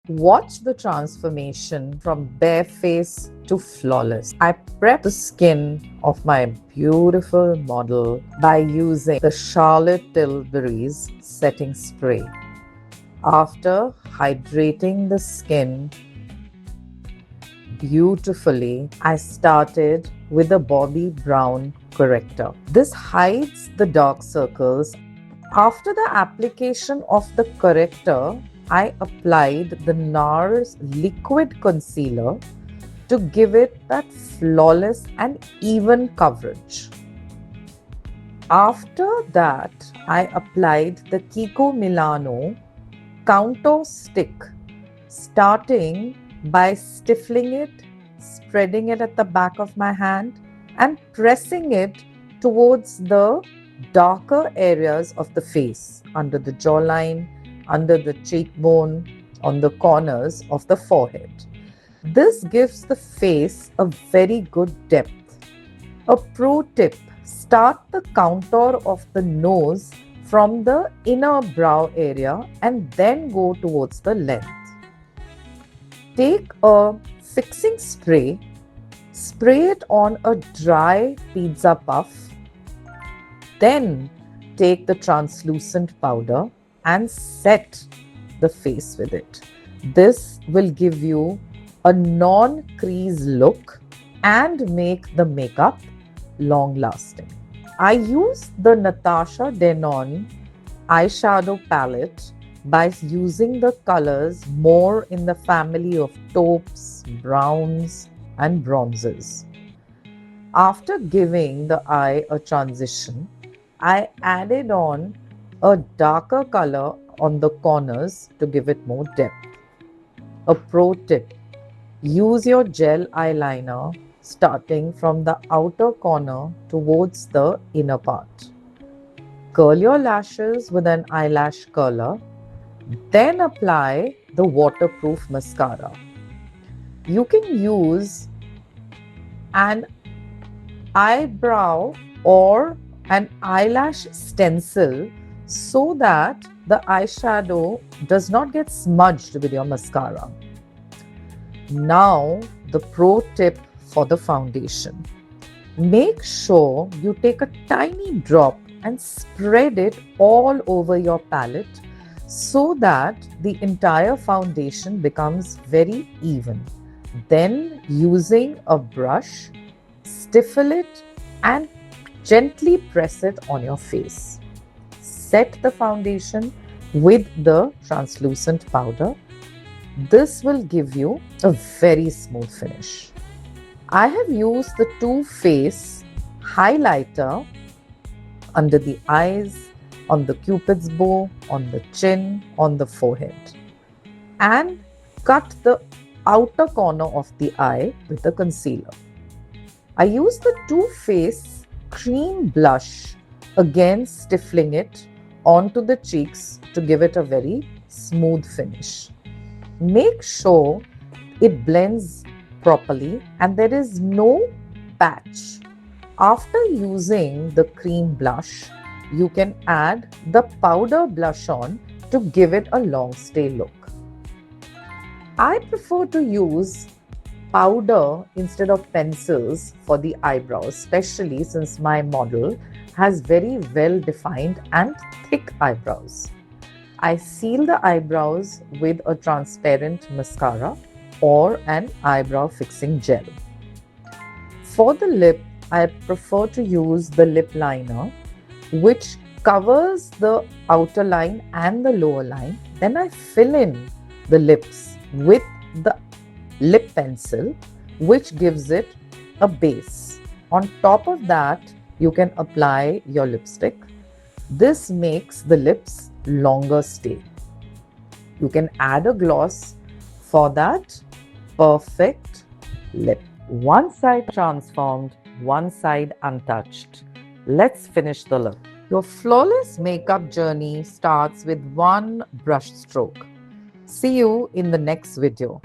Watch the transformation from bare face to flawless. I prep the skin of my beautiful model by using the Charlotte Tilbury's setting spray. After hydrating the skin beautifully, I started with the Bobbi Brown Corrector. This hides the dark circles. After the application of the corrector, I applied the NARS liquid concealer to give it that flawless and even coverage. After that, I applied the Kiko Milano contour stick, starting by stiffling it, spreading it at the back of my hand and pressing it towards the darker areas of the face, under the jawline, under the cheekbone, on the corners of the forehead. This gives the face a very good depth. A pro tip: start the contour of the nose from the inner brow area and then go towards the length. Take a fixing spray, spray it on a dry pizza puff, then take the translucent powder and set the face with it. This will give you a non-crease look and make the makeup long-lasting. I use the Natasha Denona eyeshadow palette by using the colors more in the family of taupes, browns and bronzes. After giving the eye a transition, I added on a darker color on the corners to give it more depth. A pro tip: use your gel eyeliner starting from the outer corner towards the inner part. Curl your lashes with an eyelash curler, then apply the waterproof mascara. You can use an eyebrow or an eyelash stencil so that the eyeshadow does not get smudged with your mascara. Now, the pro tip for the foundation. Make sure you take a tiny drop and spread it all over your palette so that the entire foundation becomes very even. Then, using a brush, stiffen it and gently press it on your face. Set the foundation with the translucent powder. This will give you a very smooth finish. I have used the Too Faced highlighter under the eyes, on the cupid's bow, on the chin, on the forehead, and cut the outer corner of the eye with the concealer. I use the Too Faced cream blush, again stiffling it onto the cheeks to give it a very smooth finish. Make sure it blends properly and there is no patch. After using the cream blush, you can add the powder blush on to give it a long stay look. I prefer to use powder instead of pencils for the eyebrows, especially since my model has very well defined and thick eyebrows. I seal the eyebrows with a transparent mascara or an eyebrow fixing gel. For the lip, I prefer to use the lip liner, which covers the outer line and the lower line. Then I fill in the lips with the lip pencil, which gives it a base. On top of that, you can apply your lipstick. This makes the lips longer stay. You can add a gloss for that perfect lip. One side transformed, one side untouched. Let's finish the look. Your flawless makeup journey starts with one brush stroke. See you in the next video.